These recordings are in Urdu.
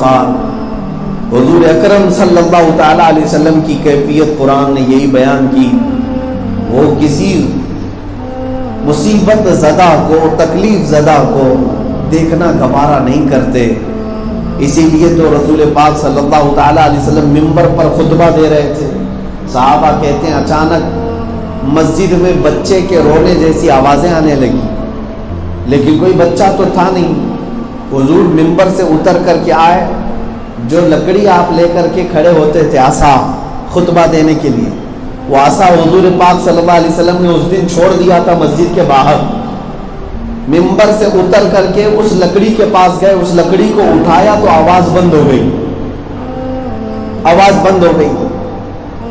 استغفار۔ حضور اکرم صلی اللہ تعالیٰ علیہ وسلم کی کیفیت قرآن نے یہی بیان کی، وہ کسی مصیبت زدہ کو، تکلیف زدہ کو دیکھنا گوارا نہیں کرتے۔ اسی لیے تو رسول پاک صلی اللہ تعالیٰ علیہ وسلم منبر پر خطبہ دے رہے تھے، صحابہ کہتے ہیں اچانک مسجد میں بچے کے رونے جیسی آوازیں آنے لگی، لیکن کوئی بچہ تو تھا نہیں۔ حضور منبر سے اتر کر کے آئے، جو لکڑی آپ لے کر کے کھڑے ہوتے تھے عصا خطبہ دینے کے لیے، وہ عصا حضور پاک صلی اللہ علیہ وسلم نے اس دن چھوڑ دیا تھا مسجد کے باہر۔ منبر سے اتر کر کے اس لکڑی کے پاس گئے، اس لکڑی کو اٹھایا تو آواز بند ہو گئی، آواز بند ہو گئی۔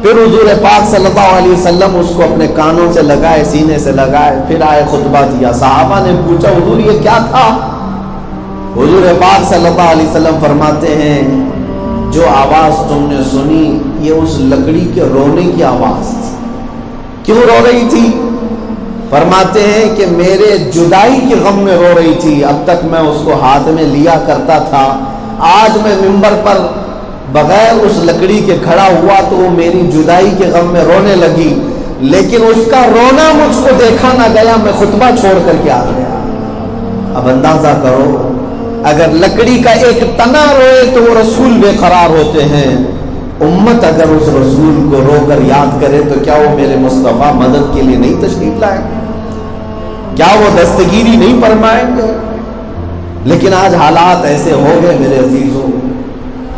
پھر حضور پاک صلی اللہ علیہ وسلم اس کو اپنے کانوں سے لگائے، سینے سے لگائے، پھر آئے خطبہ دیا۔ صحابہ نے پوچھا حضور یہ کیا تھا؟ حضور پاک صلی اللہ علیہ وسلم فرماتے ہیں جو آواز تم نے سنی یہ اس لکڑی کے رونے کی آواز تھی۔ کیوں رو رہی تھی؟ فرماتے ہیں کہ میرے جدائی کے غم میں رو رہی تھی، اب تک میں اس کو ہاتھ میں لیا کرتا تھا، آج میں منبر پر بغیر اس لکڑی کے کھڑا ہوا تو وہ میری جدائی کے غم میں رونے لگی، لیکن اس کا رونا مجھ کو دیکھا نہ گیا، میں خطبہ چھوڑ کر کے آ گیا۔ اب اندازہ کرو اگر لکڑی کا ایک تنا روئے تو وہ رسول بے قرار ہوتے ہیں، امت اگر اس رسول کو رو کر یاد کرے تو کیا وہ میرے مصطفیٰ مدد کے لیے نہیں تشریف لائیں گے؟ کیا وہ دستگیری نہیں فرمائیں گے؟ لیکن آج حالات ایسے ہو گئے میرے عزیزوں،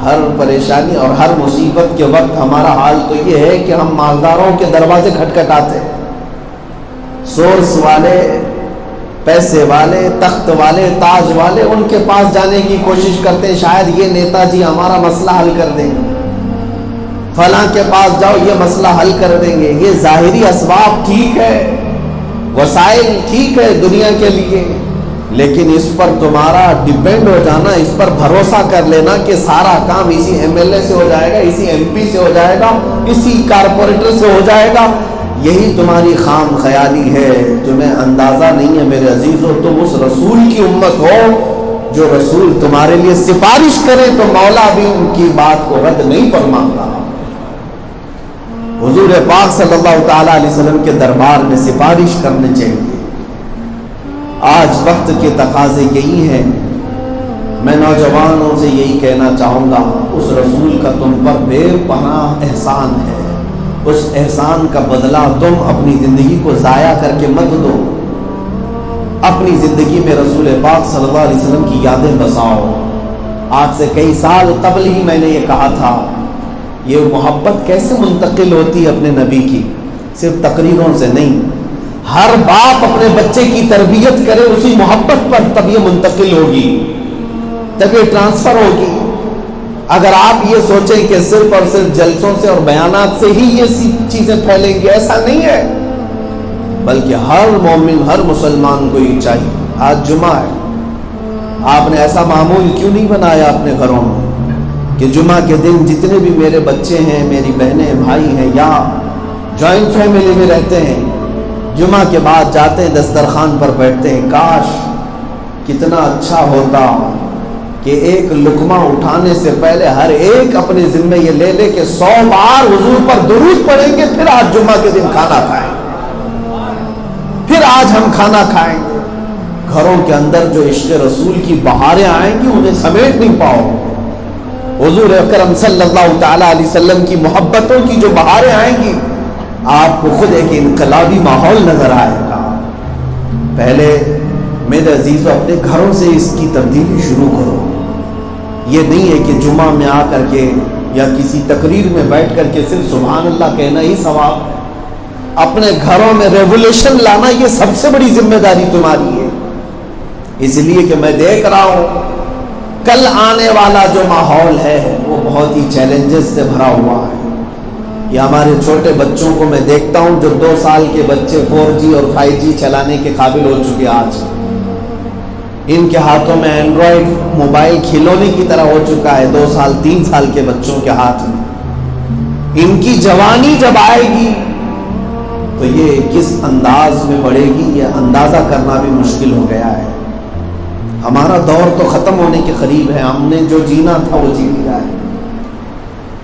ہر پریشانی اور ہر مصیبت کے وقت ہمارا حال تو یہ ہے کہ ہم مالداروں کے دروازے کھٹکھٹاتے، سورس والے، پیسے والے، تخت والے، تاج والے، ان کے پاس جانے کی کوشش کرتے ہیں، شاید یہ نیتا جی ہمارا مسئلہ حل کر دیں گے، فلاں کے پاس جاؤ یہ مسئلہ حل کر دیں گے۔ یہ ظاہری اسباب ٹھیک ہے، وسائل ٹھیک ہے دنیا کے لیے، لیکن اس پر تمہارا ڈیپینڈ ہو جانا، اس پر بھروسہ کر لینا کہ سارا کام اسی ایم ایل اے سے ہو جائے گا، اسی ایم پی سے ہو جائے گا، اسی کارپوریٹر سے ہو جائے گا، یہی تمہاری خام خیالی ہے۔ تمہیں اندازہ نہیں ہے میرے عزیزو، تم اس رسول کی امت ہو جو رسول تمہارے لیے سفارش کرے تو مولا بھی ان کی بات کو رد نہیں فرماتا۔ حضور پاک صلی اللہ تعالیٰ علیہ وسلم کے دربار میں سفارش کرنے چاہیے۔ آج وقت کے تقاضے یہی ہیں، میں نوجوانوں سے یہی کہنا چاہوں گا، اس رسول کا تم پر بے پناہ احسان ہے، اس احسان کا بدلہ تم اپنی زندگی کو ضائع کر کے مت دو۔ اپنی زندگی میں رسول پاک صلی اللہ علیہ وسلم کی یادیں بساؤ۔ آج سے کئی سال قبل ہی میں نے یہ کہا تھا، یہ محبت کیسے منتقل ہوتی ہے اپنے نبی کی؟ صرف تقریروں سے نہیں، ہر باپ اپنے بچے کی تربیت کرے اسی محبت پر، تب یہ منتقل ہوگی، تب یہ ٹرانسفر ہوگی۔ اگر آپ یہ سوچیں کہ صرف اور صرف جلسوں سے اور بیانات سے ہی یہ چیزیں پھیلیں گی، ایسا نہیں ہے، بلکہ ہر مومن، ہر مسلمان کو یہ چاہیے۔ آج جمعہ ہے، آپ نے ایسا معمول کیوں نہیں بنایا اپنے گھروں میں کہ جمعہ کے دن جتنے بھی میرے بچے ہیں، میری بہنیں، بھائی ہیں، یا جوائنٹ فیملی میں رہتے ہیں، جمعہ کے بعد جاتے ہیں دسترخوان پر بیٹھتے ہیں، کاش کتنا اچھا ہوتا کہ ایک لقمہ اٹھانے سے پہلے ہر ایک اپنے ذمہ یہ لے لے کہ 100 بار حضور پر درود پڑھیں گے، پھر آج جمعہ کے دن کھانا کھائیں، پھر آج ہم کھانا کھائیں گے۔ گھروں کے اندر جو عشق رسول کی بہاریں آئیں گی انہیں سمیٹ نہیں پاؤ۔ حضور اکرم صلی اللہ تعالیٰ علیہ وسلم کی محبتوں کی جو بہاریں آئیں گی، آپ کو خود ایک انقلابی ماحول نظر آئے گا۔ پہلے میرے عزیزو اپنے گھروں سے اس کی تبدیلی شروع کرو۔ یہ نہیں ہے کہ جمعہ میں آ کر کے یا کسی تقریر میں بیٹھ کر کے صرف سبحان اللہ کہنا ہی ثواب ہے۔ اپنے گھروں میں ریولیوشن لانا یہ سب سے بڑی ذمہ داری تمہاری ہے، اس لیے کہ میں دیکھ رہا ہوں کل آنے والا جو ماحول ہے وہ بہت ہی چیلنجز سے بھرا ہوا ہے۔ یہ ہمارے چھوٹے بچوں کو میں دیکھتا ہوں جو 2 سال کے بچے 4G اور 5G چلانے کے قابل ہو چکے، آج ان کے ہاتھوں میں اینڈرائڈ موبائل کھلونے کی طرح ہو چکا ہے، 2 سال 3 سال کے بچوں کے ہاتھ میں۔ ان کی جوانی جب آئے گی تو یہ کس انداز میں بڑھے گی، یہ اندازہ کرنا بھی مشکل ہو گیا ہے۔ ہمارا دور تو ختم ہونے کے قریب ہے، ہم نے جو جینا تھا وہ جی لیا ہے،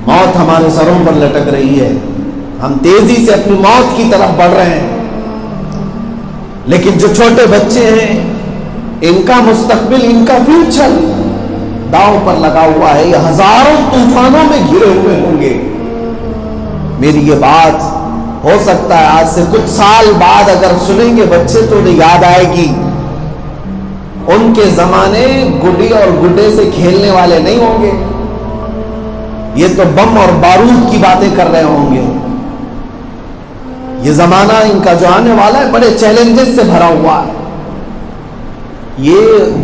موت ہمارے سروں پر لٹک رہی ہے، ہم تیزی سے اپنی موت کی طرف بڑھ رہے ہیں، لیکن جو چھوٹے بچے ہیں ان کا مستقبل، ان کا فیوچر داؤ پر لگا ہوا ہے، یہ ہزاروں طوفانوں میں گھرے ہوئے ہوں گے۔ میری یہ بات ہو سکتا ہے آج سے کچھ سال بعد اگر سنیں گے بچے تو انہیں یاد آئے گی ان کے زمانے گڈی اور گڈے سے کھیلنے والے نہیں ہوں گے، یہ تو بم اور بارود کی باتیں کر رہے ہوں گے۔ یہ زمانہ ان کا جو آنے والا ہے بڑے چیلنجز سے بھرا ہوا ہے، یہ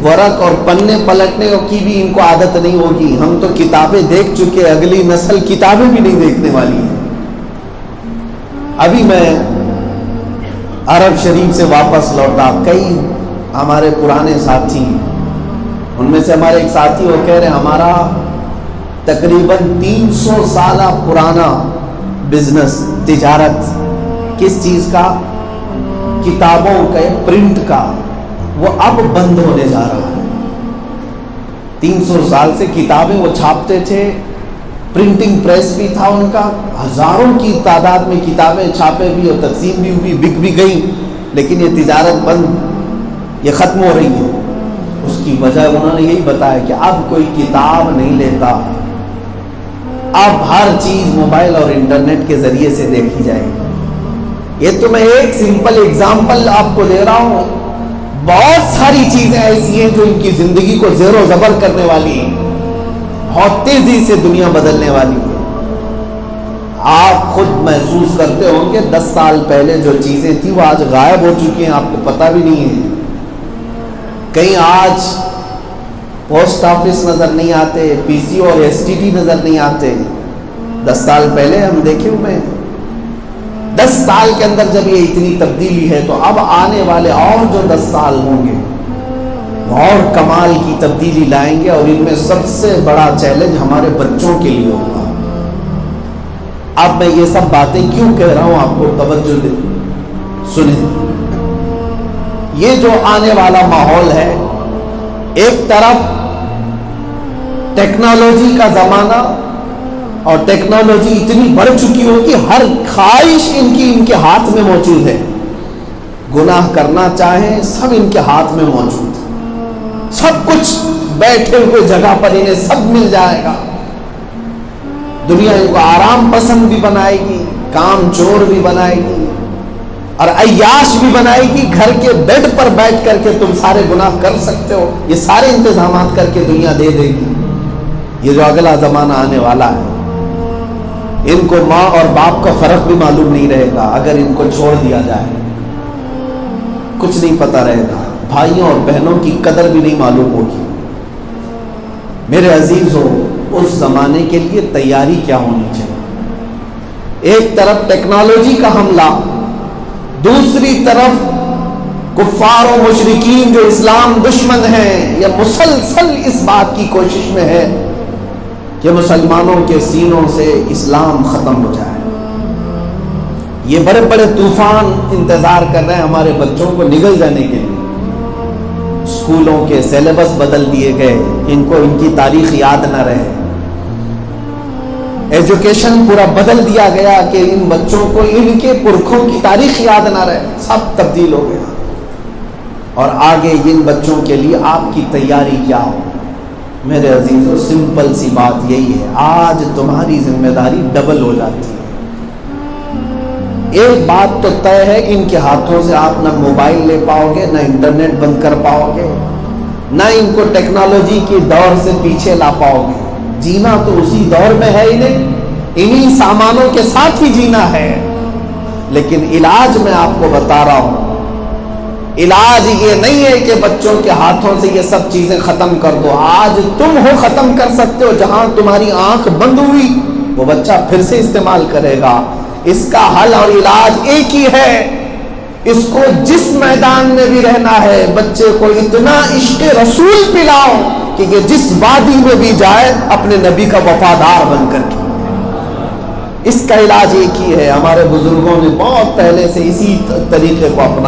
ورق اور پنے پلٹنے کی بھی ان کو عادت نہیں ہوگی۔ ہم تو کتابیں دیکھ چکے، اگلی نسل کتابیں بھی نہیں دیکھنے والی ہے۔ ابھی میں عرب شریف سے واپس لوٹا، کئی ہمارے پرانے ساتھی، ان میں سے ہمارے ایک ساتھی وہ کہہ رہے ہمارا تقریباً 300 سالہ پرانا بزنس، تجارت کس چیز کا؟ کتابوں کا، پرنٹ کا، وہ اب بند ہونے جا رہا ہے۔ 300 سال سے کتابیں وہ چھاپتے تھے، پرنٹنگ پریس بھی تھا ان کا، ہزاروں کی تعداد میں کتابیں چھاپے بھی اور تقسیم بھی ہوئی، بک بھی گئی، لیکن یہ تجارت بند، یہ ختم ہو رہی ہے۔ اس کی وجہ انہوں نے یہی بتایا کہ اب کوئی کتاب نہیں لیتا، اب ہر چیز موبائل اور انٹرنیٹ کے ذریعے سے دیکھی جائے گی۔ یہ تو میں ایک سمپل اگزامپل آپ کو دے رہا ہوں، بہت ساری چیزیں ایسی ہیں جو ان کی زندگی کو زیر و زبر کرنے والی ہیں، بہت تیزی سے دنیا بدلنے والی ہے۔ آپ خود محسوس کرتے ہوں کہ 10 سال پہلے جو چیزیں تھیں وہ آج غائب ہو چکی ہیں، آپ کو پتہ بھی نہیں ہے۔ کہیں آج پوسٹ آفس نظر نہیں آتے، پی سی اور ایس ٹی ڈی نظر نہیں آتے۔ 10 سال پہلے ہم دیکھے ہوئے ہیں، 10 سال کے اندر جب یہ اتنی تبدیلی ہے تو اب آنے والے اور جو 10 سال ہوں گے اور کمال کی تبدیلی لائیں گے، اور ان میں سب سے بڑا چیلنج ہمارے بچوں کے لیے ہوگا۔ اب میں یہ سب باتیں کیوں کہہ رہا ہوں، آپ کو توجہ دے سنیں۔ یہ جو آنے والا ماحول ہے، ایک طرف ٹیکنالوجی کا زمانہ، اور ٹیکنالوجی اتنی بڑھ چکی ہو کہ ہر خواہش ان کے ہاتھ میں موجود ہے، گناہ کرنا چاہیں سب ان کے ہاتھ میں موجود ہے، سب کچھ بیٹھے ہوئے جگہ پر انہیں سب مل جائے گا۔ دنیا ان کو آرام پسند بھی بنائے گی، کام چور بھی بنائے گی، اور عیاش بھی بنائے گی۔ گھر کے بیڈ پر بیٹھ کر کے تم سارے گناہ کر سکتے ہو، یہ سارے انتظامات کر کے دنیا دے دے گی۔ یہ جو اگلا زمانہ آنے والا ہے، ان کو ماں اور باپ کا فرق بھی معلوم نہیں رہے گا اگر ان کو چھوڑ دیا جائے، کچھ نہیں پتا رہے گا، بھائیوں اور بہنوں کی قدر بھی نہیں معلوم ہوگی۔ میرے عزیزو، اس زمانے کے لیے تیاری کیا ہونی چاہیے؟ ایک طرف ٹیکنالوجی کا حملہ، دوسری طرف کفار و مشرکین جو اسلام دشمن ہیں، یہ مسلسل اس بات کی کوشش میں ہے کہ مسلمانوں کے سینوں سے اسلام ختم ہو جائے۔ یہ بڑے بڑے طوفان انتظار کر رہے ہیں ہمارے بچوں کو نگل جانے کے لیے۔ اسکولوں کے سیلیبس بدل دیے گئے، ان کو ان کی تاریخ یاد نہ رہے، ایجوکیشن پورا بدل دیا گیا کہ ان بچوں کو ان کے پرکھوں کی تاریخ یاد نہ رہے، سب تبدیل ہو گیا۔ اور آگے ان بچوں کے لیے آپ کی تیاری کیا ہو؟ میرے عزیزو، سمپل سی بات یہی ہے، آج تمہاری ذمہ داری ڈبل ہو جاتی ہے۔ ایک بات تو طے ہے کہ ان کے ہاتھوں سے آپ نہ موبائل لے پاؤ گے، نہ انٹرنیٹ بند کر پاؤ گے، نہ ان کو ٹیکنالوجی کی دور سے پیچھے لا پاؤ گے۔ جینا تو اسی دور میں ہے انہیں، انہی سامانوں کے ساتھ ہی جینا ہے۔ لیکن علاج میں آپ کو بتا رہا ہوں، علاج یہ نہیں ہے کہ بچوں کے ہاتھوں سے یہ سب چیزیں ختم کر دو۔ آج تم ہو ختم کر سکتے ہو، جہاں تمہاری آنکھ بند ہوئی وہ بچہ پھر سے استعمال کرے گا۔ اس کا حل اور علاج ایک ہی ہے، اس کو جس میدان میں بھی رہنا ہے بچے کو اتنا عشق رسول پلاؤ کہ یہ جس وادی میں بھی جائے اپنے نبی کا وفادار بن کر کے۔ اس کا علاج ایک ہی ہے، ہمارے بزرگوں نے بہت پہلے سے اسی طریقے کو اپنا